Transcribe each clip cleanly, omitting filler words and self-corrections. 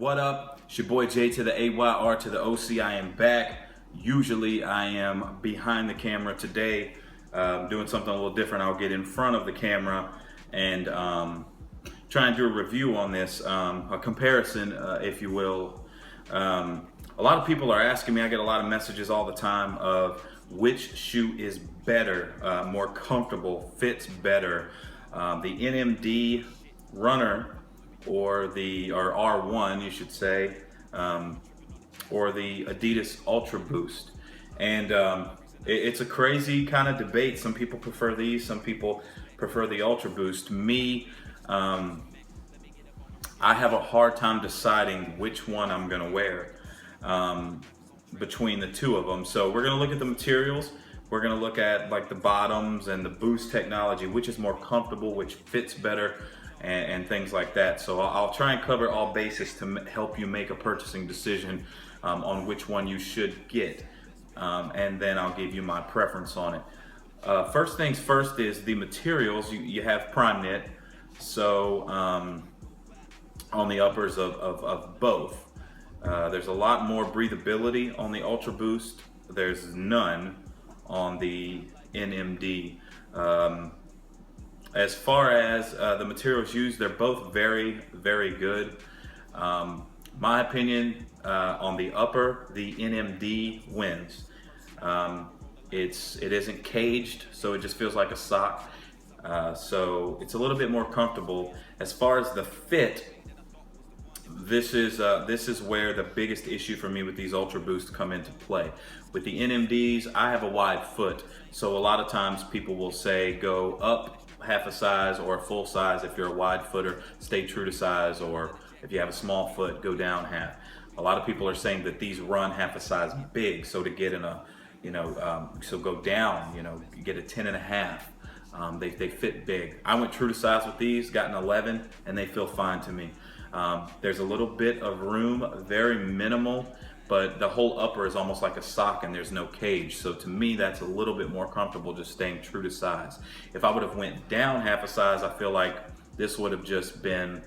What up? It's your boy J to the AYR to the OC. I am back. Usually I am behind the camera. Today, doing something a little different. I'll get in front of the camera and try and do a review on this, a comparison, if you will. A lot of people are asking me, I get a lot of messages all the time of which shoe is better, more comfortable, fits better, the NMD runner or R1, you should say, or the Adidas Ultra Boost. And it's a crazy kind of debate. Some people prefer these, some people prefer the Ultra Boost. Me, I have a hard time deciding which one I'm gonna wear between the two of them. So we're gonna look at the materials. We're gonna look at like the bottoms and the Boost technology, which is more comfortable, which fits better, and things like that. So I'll try and cover all bases to help you make a purchasing decision on which one you should get. And then I'll give you my preference on it. First things first is the materials. You have prime knit. So on the uppers of both. There's a lot more breathability on the Ultra Boost. There's none on the NMD. As far as the materials used, they're both very, very good. My opinion on the upper, the NMD wins. It isn't caged, so it just feels like a sock. So it's a little bit more comfortable. As far as the fit, this is where the biggest issue for me with these Ultra Boosts come into play. With the NMDs, I have a wide foot, so a lot of times people will say go up half a size or a full size. If you're a wide footer, stay true to size, or if you have a small foot, go down half. A lot of people are saying that these run half a size big, so to get in a, so go down, you get a 10 and a half. They fit big. I went true to size with these, got an 11, and they feel fine to me. There's a little bit of room, very minimal, but the whole upper is almost like a sock and there's no cage. So to me, that's a little bit more comfortable just staying true to size. If I would have went down half a size, I feel like this would have just been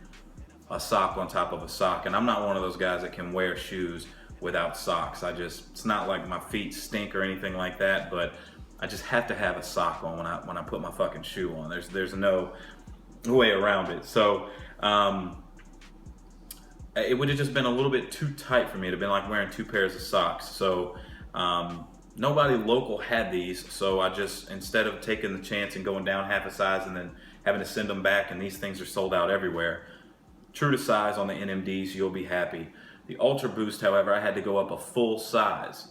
a sock on top of a sock. And I'm not one of those guys that can wear shoes without socks. It's not like my feet stink or anything like that, but I just have to have a sock on when I put my fucking shoe on. There's no way around it. So, it would have just been a little bit too tight for me. It'd have been like wearing two pairs of socks. So nobody local had these. So I just, instead of taking the chance and going down half a size and then having to send them back, and these things are sold out everywhere, true to size on the NMDs, you'll be happy. The Ultra Boost, however, I had to go up a full size.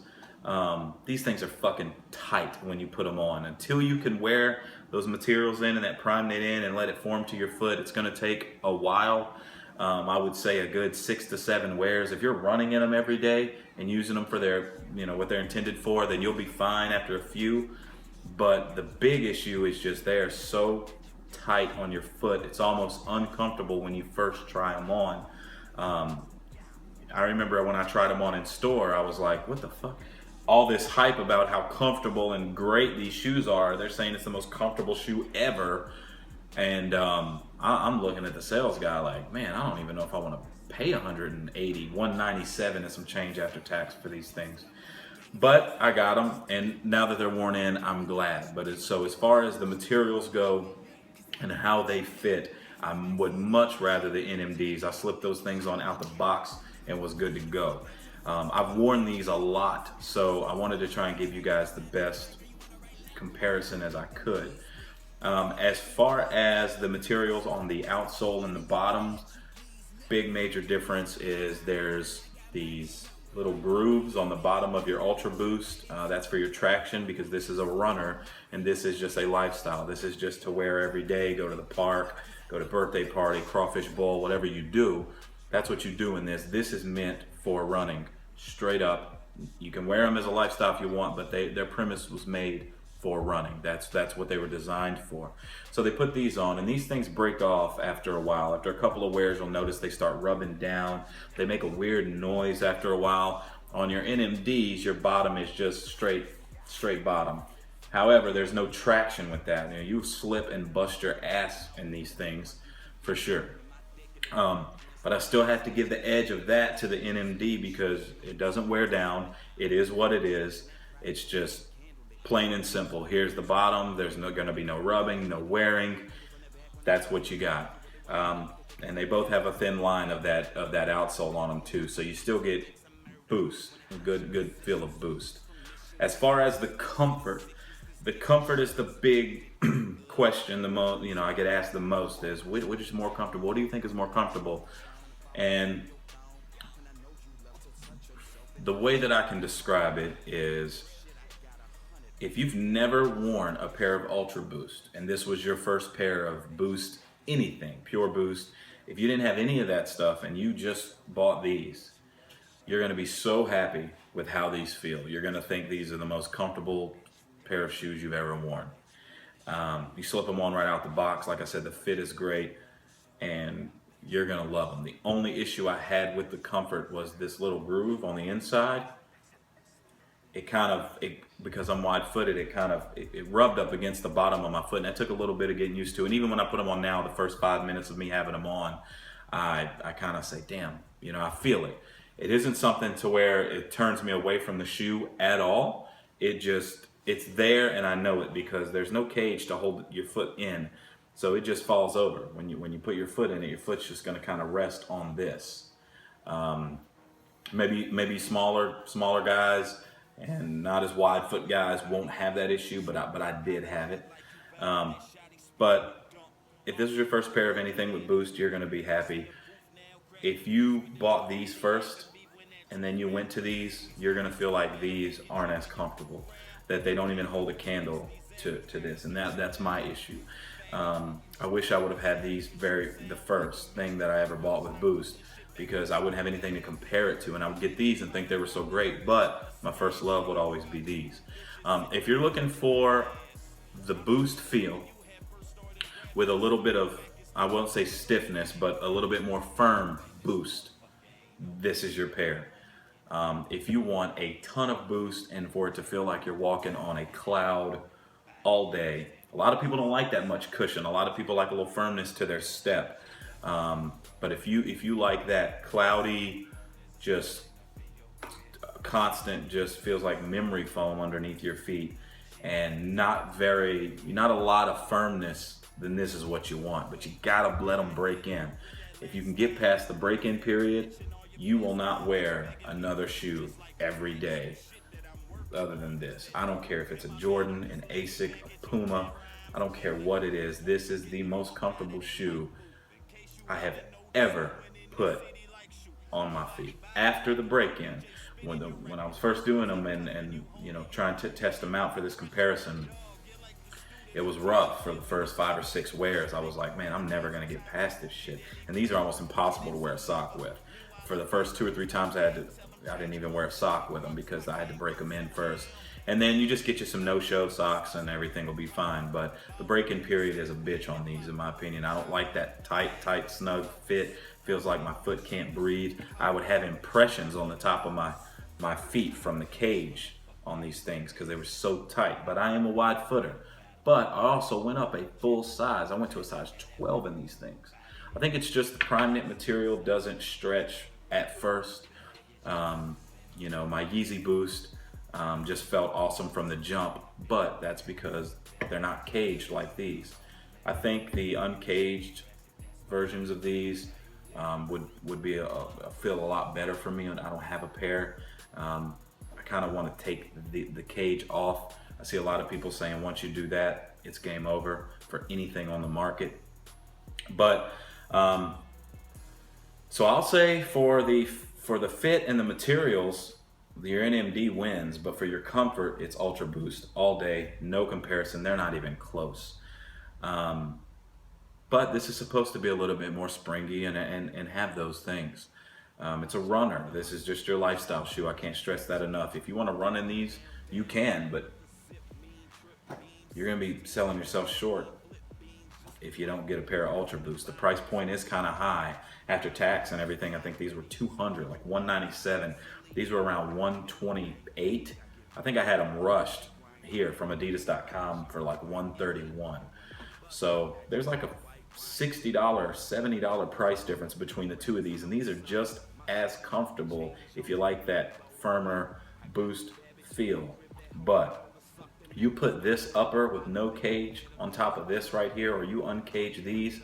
These things are fucking tight when you put them on. Until you can wear those materials in and that prime knit in and let it form to your foot, it's gonna take a while. I would say a good 6 to 7 wears. If you're running in them every day and using them for their, what they're intended for, then you'll be fine after a few. But the big issue is just they are so tight on your foot. It's almost uncomfortable when you first try them on. I remember when I tried them on in store, I was like, what the fuck? All this hype about how comfortable and great these shoes are. They're saying it's the most comfortable shoe ever. And I'm looking at the sales guy like, man, I don't even know if I want to pay $180, $197 and some change after tax for these things. But I got them, and now that they're worn in, I'm glad. So as far as the materials go and how they fit, I would much rather the NMDs. I slipped those things on out the box and was good to go. I've worn these a lot, so I wanted to try and give you guys the best comparison as I could. As far as the materials on the outsole and the bottoms, big major difference is there's these little grooves on the bottom of your Ultra Boost. That's for your traction, because this is a runner and this is just a lifestyle. This is just to wear every day, go to the park, go to birthday party, crawfish bowl, whatever you do. That's what you do in this. This is meant for running, straight up. You can wear them as a lifestyle if you want, but their premise was made for running. That's what they were designed for. So they put these on, and these things break off after a while. After a couple of wears, you'll notice they start rubbing down. They make a weird noise after a while. On your NMDs, your bottom is just straight bottom. However, there's no traction with that. You slip and bust your ass in these things for sure. but I still have to give the edge of that to the NMD because it doesn't wear down. It is what it is. It's just plain and simple. Here's the bottom. There's going to be no rubbing, no wearing. That's what you got. And they both have a thin line of that outsole on them too, so you still get boost, a good feel of boost. As far as the comfort is the big question. The most, I get asked the most is which is more comfortable. What do you think is more comfortable? And the way that I can describe it is, if you've never worn a pair of Ultra Boost and this was your first pair of Boost anything, Pure Boost, if you didn't have any of that stuff and you just bought these, you're going to be so happy with how these feel. You're going to think these are the most comfortable pair of shoes you've ever worn. You slip them on right out the box. Like I said, the fit is great and you're going to love them. The only issue I had with the comfort was this little groove on the inside. Because I'm wide-footed, it rubbed up against the bottom of my foot, and that took a little bit of getting used to. And even when I put them on now, the first 5 minutes of me having them on, I kind of say, damn, I feel it. It isn't something to where it turns me away from the shoe at all. It's there, and I know it because there's no cage to hold your foot in, so it just falls over. When you put your foot in it, your foot's just going to kind of rest on this. Maybe smaller guys and not as wide foot guys won't have that issue, but I did have it. But if this was your first pair of anything with Boost, you're going to be happy. If you bought these first and then you went to these, you're going to feel like these aren't as comfortable, that they don't even hold a candle to this, and that's my issue. I wish I would have had these the first thing that I ever bought with Boost, because I wouldn't have anything to compare it to, and I would get these and think they were so great, but my first love would always be these. If you're looking for the Boost feel with a little bit of, I won't say stiffness, but a little bit more firm Boost, this is your pair. If you want a ton of Boost and for it to feel like you're walking on a cloud all day, a lot of people don't like that much cushion. A lot of people like a little firmness to their step. But if you like that cloudy, just constant, just feels like memory foam underneath your feet, and not a lot of firmness, then this is what you want. But you gotta let them break in. If you can get past the break-in period, you will not wear another shoe every day other than this. I don't care if it's a Jordan, an Asics, a Puma. I don't care what it is. This is the most comfortable shoe I have ever put on my feet. After the break-in, when I was first doing them and trying to test them out for this comparison, it was rough for the first 5 or 6 wears. I was like, man, I'm never gonna get past this shit. And these are almost impossible to wear a sock with. For the first 2 or 3 times I didn't even wear a sock with them because I had to break them in first. And then you just get you some no-show socks and everything will be fine. But the break-in period is a bitch on these, in my opinion. I don't like that tight, snug fit. Feels like my foot can't breathe. I would have impressions on the top of my feet from the cage on these things because they were so tight. But I am a wide footer. But I also went up a full size. I went to a size 12 in these things. I think it's just the prime knit material doesn't stretch at first. My Yeezy Boost just felt awesome from the jump, but that's because they're not caged like these. I think the uncaged versions of these would be feel a lot better for me, and I don't have a pair. I kind of want to take the cage off. I see a lot of people saying once you do that, it's game over for anything on the market. But so I'll say for the fit and the materials, your NMD wins, but for your comfort, it's Ultra Boost all day, no comparison. They're not even close. But this is supposed to be a little bit more springy and have those things. It's a runner. This is just your lifestyle shoe. I can't stress that enough. If you want to run in these, you can, but you're going to be selling yourself short if you don't get a pair of Ultra Boost. The price point is kind of high after tax and everything. I think these were $200, like $197. These were around $128. I think I had them rushed here from Adidas.com for like $131. So there's like a $60, $70 price difference between the two of these, and these are just as comfortable if you like that firmer boost feel. But you put this upper with no cage on top of this right here, or you uncage these,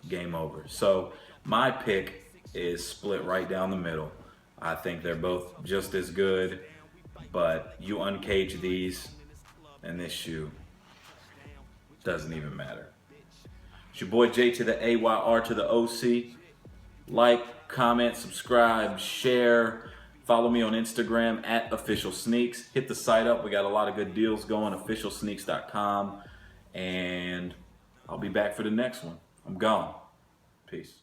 game over. So my pick is split right down the middle. I think they're both just as good, but you uncage these and this shoe doesn't even matter. It's your boy J to the AYR to the OC. Like, comment, subscribe, share. Follow me on Instagram at Official Sneaks. Hit the site up. We got a lot of good deals going, officialsneaks.com. And I'll be back for the next one. I'm gone. Peace.